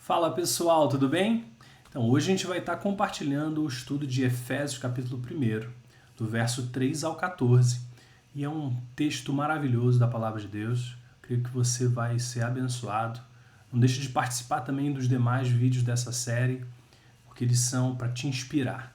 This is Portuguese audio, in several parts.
Fala pessoal, tudo bem? Então hoje a gente vai estar compartilhando o estudo de Efésios capítulo 1, do verso 3 ao 14. E é um texto maravilhoso da Palavra de Deus. Creio que você vai ser abençoado. Não deixe de participar também dos demais vídeos dessa série, porque eles são para te inspirar.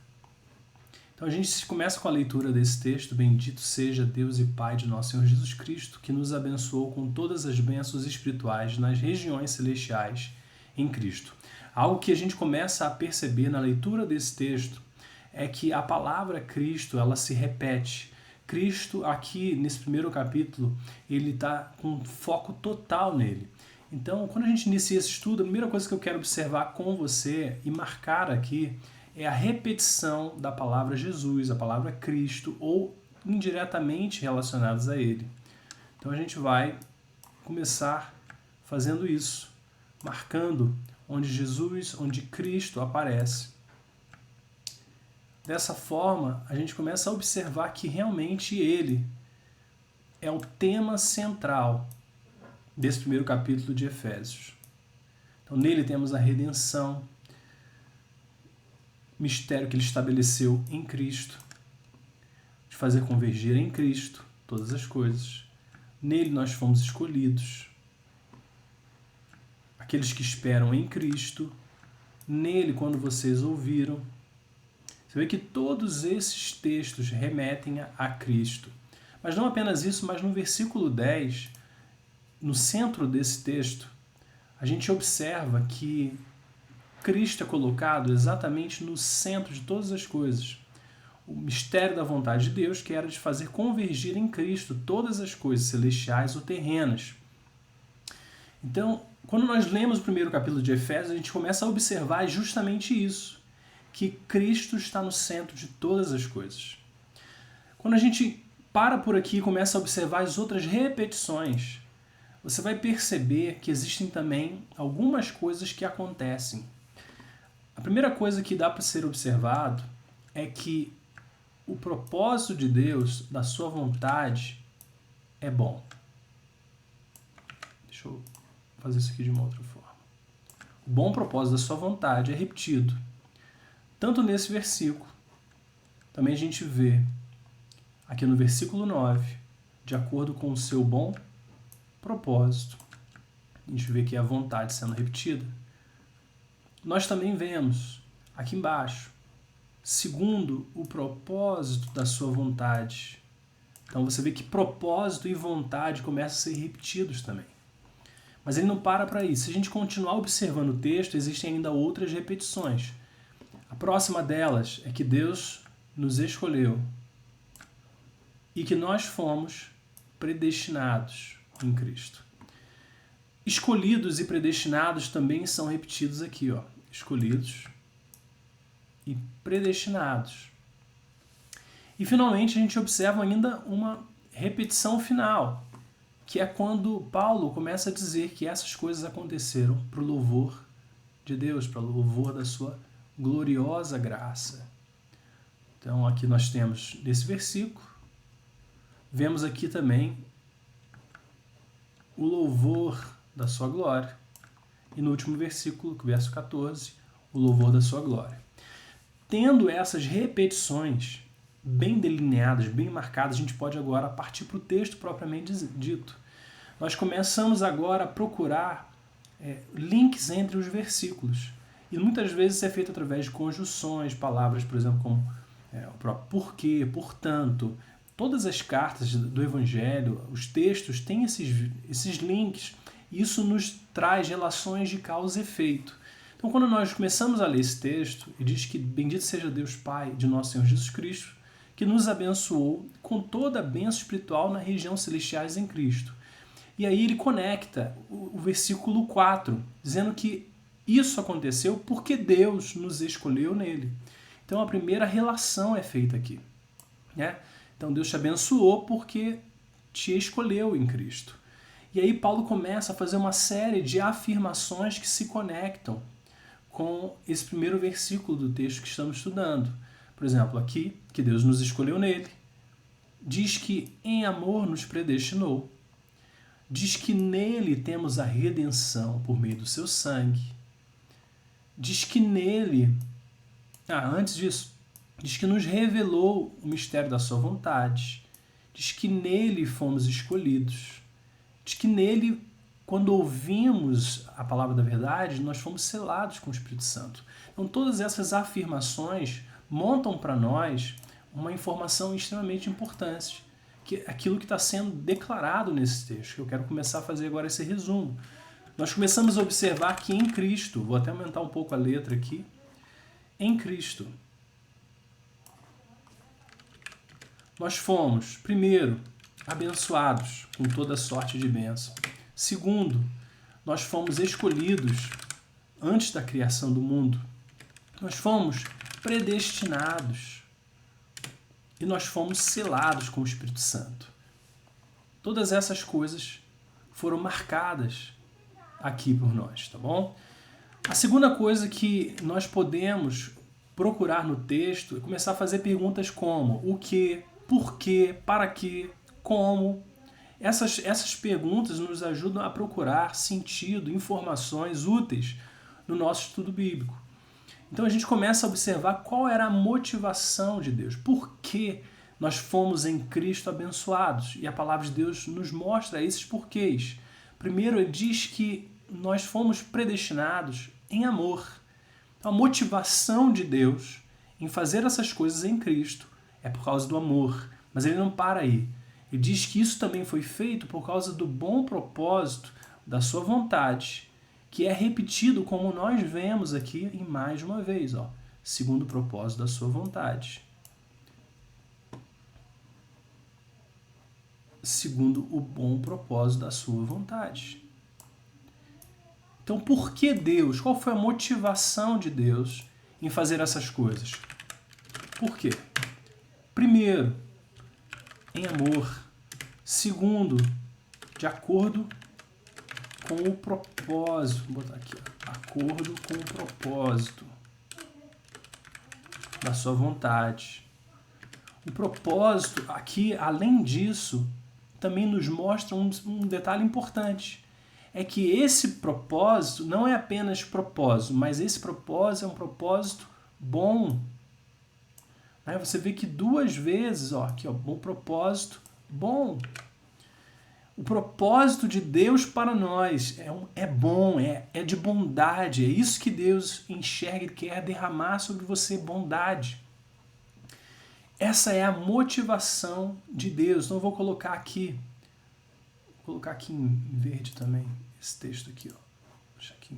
Então a gente começa com a leitura desse texto. Bendito seja Deus e Pai de nosso Senhor Jesus Cristo, que nos abençoou com todas as bênçãos espirituais nas regiões celestiais em Cristo. Algo que a gente começa a perceber na leitura desse texto é que a palavra Cristo, ela se repete. Cristo, aqui nesse primeiro capítulo, ele está com foco total nele. Então, quando a gente inicia esse estudo, a primeira coisa que eu quero observar com você e marcar aqui é a repetição da palavra Jesus, a palavra Cristo, ou indiretamente relacionados a ele. Então a gente vai começar fazendo isso, marcando onde Jesus, onde Cristo aparece. Dessa forma, a gente começa a observar que realmente ele é o tema central desse primeiro capítulo de Efésios. Então nele temos a redenção, mistério que ele estabeleceu em Cristo, de fazer convergir em Cristo todas as coisas. Nele nós fomos escolhidos. Aqueles que esperam em Cristo, nele quando vocês ouviram. Você vê que todos esses textos remetem a Cristo. Mas não apenas isso, mas no versículo 10, no centro desse texto, a gente observa que Cristo é colocado exatamente no centro de todas as coisas. O mistério da vontade de Deus, que era de fazer convergir em Cristo todas as coisas celestiais ou terrenas. Então, quando nós lemos o primeiro capítulo de Efésios, a gente começa a observar justamente isso, que Cristo está no centro de todas as coisas. Quando a gente para por aqui e começa a observar as outras repetições, você vai perceber que existem também algumas coisas que acontecem. A primeira coisa que dá para ser observado é que o propósito de Deus, da sua vontade, é bom. Deixa eu fazer isso aqui de uma outra forma. O bom propósito da sua vontade é repetido. Tanto nesse versículo, também a gente vê aqui no versículo 9, de acordo com o seu bom propósito. A gente vê que é a vontade sendo repetida. Nós também vemos aqui embaixo, segundo o propósito da sua vontade. Então você vê que propósito e vontade começam a ser repetidos também. Mas ele não para isso. Se a gente continuar observando o texto, existem ainda outras repetições. A próxima delas é que Deus nos escolheu e que nós fomos predestinados em Cristo. Escolhidos e predestinados também são repetidos aqui, ó. Escolhidos e predestinados. E finalmente a gente observa ainda uma repetição final, que é quando Paulo começa a dizer que essas coisas aconteceram para o louvor de Deus, para o louvor da sua gloriosa graça. Então aqui nós temos nesse versículo, vemos aqui também o louvor da sua glória. E no último versículo, verso 14, o louvor da sua glória. Tendo essas repetições bem delineadas, bem marcadas, a gente pode agora partir para o texto propriamente dito. Nós começamos agora a procurar links entre os versículos. E muitas vezes isso é feito através de conjunções, palavras, por exemplo, como o próprio porquê, portanto. Todas as cartas do Evangelho, os textos, têm esses links. E isso nos traz relações de causa e efeito. Então, quando nós começamos a ler esse texto, e diz que bendito seja Deus Pai de nosso Senhor Jesus Cristo, que nos abençoou com toda a bênção espiritual na região celestiais em Cristo. E aí ele conecta o versículo 4, dizendo que isso aconteceu porque Deus nos escolheu nele. Então, a primeira relação é feita aqui, né? Então, Deus te abençoou porque te escolheu em Cristo. E aí Paulo começa a fazer uma série de afirmações que se conectam com esse primeiro versículo do texto que estamos estudando. Por exemplo, aqui, que Deus nos escolheu nele. Diz que em amor nos predestinou. Diz que nele temos a redenção por meio do seu sangue. diz que nele, antes disso, diz que nos revelou o mistério da sua vontade, diz que nele fomos escolhidos, diz que nele, quando ouvimos a palavra da verdade, nós fomos selados com o Espírito Santo. Então todas essas afirmações montam para nós uma informação extremamente importante, que é aquilo que está sendo declarado nesse texto. Eu quero começar a fazer agora esse resumo. Nós começamos a observar que em Cristo, vou até aumentar um pouco a letra aqui, em Cristo, nós fomos, primeiro, abençoados com toda sorte de bênção. Segundo, nós fomos escolhidos antes da criação do mundo. Nós fomos predestinados e nós fomos selados com o Espírito Santo. Todas essas coisas foram marcadas aqui por nós, tá bom? A segunda coisa que nós podemos procurar no texto é começar a fazer perguntas como o que, por quê, para quê, como. Essas perguntas nos ajudam a procurar sentido, informações úteis no nosso estudo bíblico. Então a gente começa a observar qual era a motivação de Deus, por que nós fomos em Cristo abençoados. E a palavra de Deus nos mostra esses porquês. Primeiro, ele diz que nós fomos predestinados em amor. Então, a motivação de Deus em fazer essas coisas em Cristo é por causa do amor. Mas ele não para aí. Ele diz que isso também foi feito por causa do bom propósito da sua vontade, que é repetido como nós vemos aqui em mais uma vez, segundo o propósito da sua vontade. Segundo o bom propósito da sua vontade. Então, por que Deus? Qual foi a motivação de Deus em fazer essas coisas? Por quê? Primeiro, em amor. Segundo, de acordo com o propósito. Vou botar aqui, acordo com o propósito da sua vontade. O propósito aqui, além disso, também nos mostra um detalhe importante. É que esse propósito não é apenas propósito, mas esse propósito é um propósito bom. Aí você vê que duas vezes, aqui, bom propósito, bom. O propósito de Deus para nós é bom, é de bondade. É isso que Deus enxerga e quer derramar sobre você, bondade. Essa é a motivação de Deus. Então eu vou colocar aqui em verde também, esse texto aqui. Deixa aqui.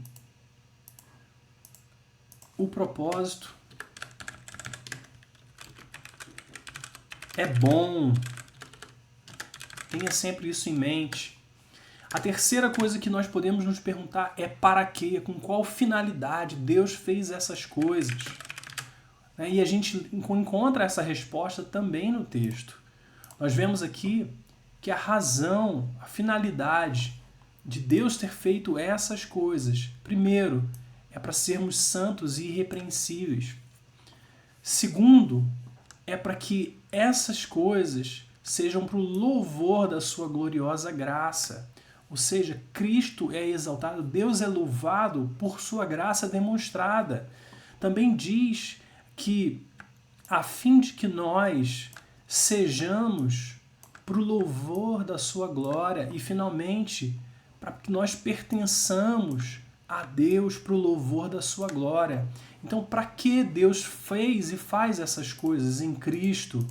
O propósito é bom. Tenha sempre isso em mente. A terceira coisa que nós podemos nos perguntar é para quê? Com qual finalidade Deus fez essas coisas? E a gente encontra essa resposta também no texto. Nós vemos aqui que a razão, a finalidade de Deus ter feito essas coisas, primeiro, é para sermos santos e irrepreensíveis. Segundo, é para que essas coisas sejam para o louvor da sua gloriosa graça. Ou seja, Cristo é exaltado, Deus é louvado por sua graça demonstrada. Também diz que, a fim de que nós sejamos para o louvor da sua glória e, finalmente, para que nós pertençamos a Deus para o louvor da sua glória. Então, para que Deus fez e faz essas coisas em Cristo?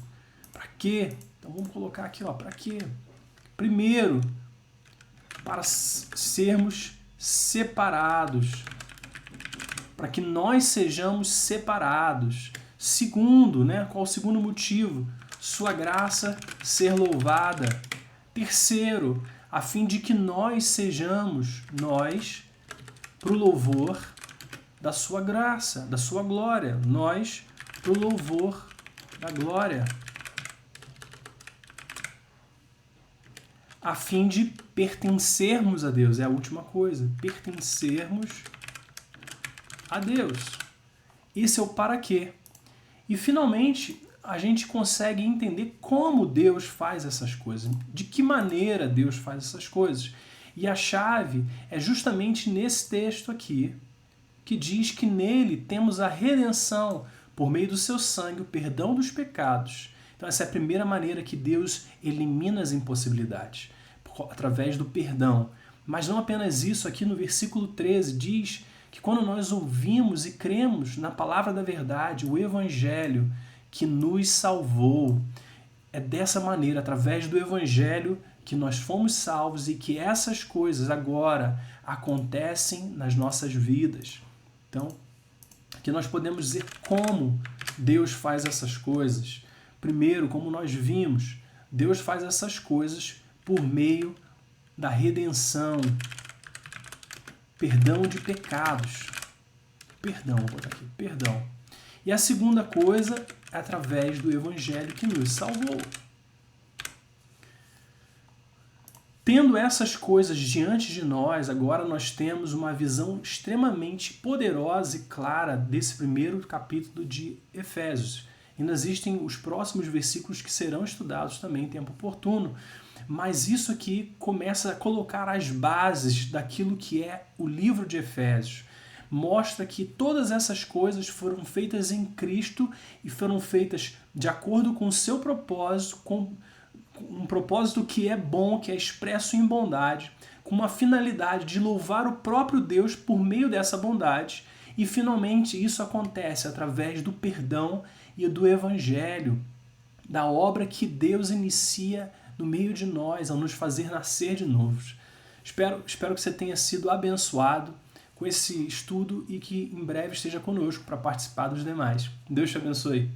Para quê? Então, vamos colocar aqui, para quê? Primeiro, para sermos separados, para que nós sejamos separados. Segundo, qual o segundo motivo? Sua graça ser louvada. Terceiro, a fim de que nós sejamos, para o louvor da sua graça, da sua glória. Nós, para o louvor da glória. A fim de pertencermos a Deus. É a última coisa. Pertencermos a Deus. Esse é o para quê. E, finalmente, a gente consegue entender como Deus faz essas coisas. De que maneira Deus faz essas coisas. E a chave é justamente nesse texto aqui, que diz que nele temos a redenção por meio do seu sangue, o perdão dos pecados. Então essa é a primeira maneira que Deus elimina as impossibilidades, através do perdão. Mas não apenas isso, aqui no versículo 13 diz que quando nós ouvimos e cremos na palavra da verdade, o Evangelho que nos salvou, é dessa maneira, através do Evangelho, que nós fomos salvos e que essas coisas agora acontecem nas nossas vidas. Então, aqui nós podemos dizer como Deus faz essas coisas. Primeiro, como nós vimos, Deus faz essas coisas por meio da redenção, perdão de pecados. Perdão, vou botar aqui, perdão. E a segunda coisa é através do Evangelho que nos salvou. Tendo essas coisas diante de nós, agora nós temos uma visão extremamente poderosa e clara desse primeiro capítulo de Efésios. Ainda existem os próximos versículos que serão estudados também em tempo oportuno, mas isso aqui começa a colocar as bases daquilo que é o livro de Efésios. Mostra que todas essas coisas foram feitas em Cristo e foram feitas de acordo com o seu propósito, com um propósito que é bom, que é expresso em bondade, com uma finalidade de louvar o próprio Deus por meio dessa bondade. E finalmente isso acontece através do perdão e do Evangelho, da obra que Deus inicia no meio de nós, ao nos fazer nascer de novo. Espero que você tenha sido abençoado com esse estudo e que em breve esteja conosco para participar dos demais. Deus te abençoe.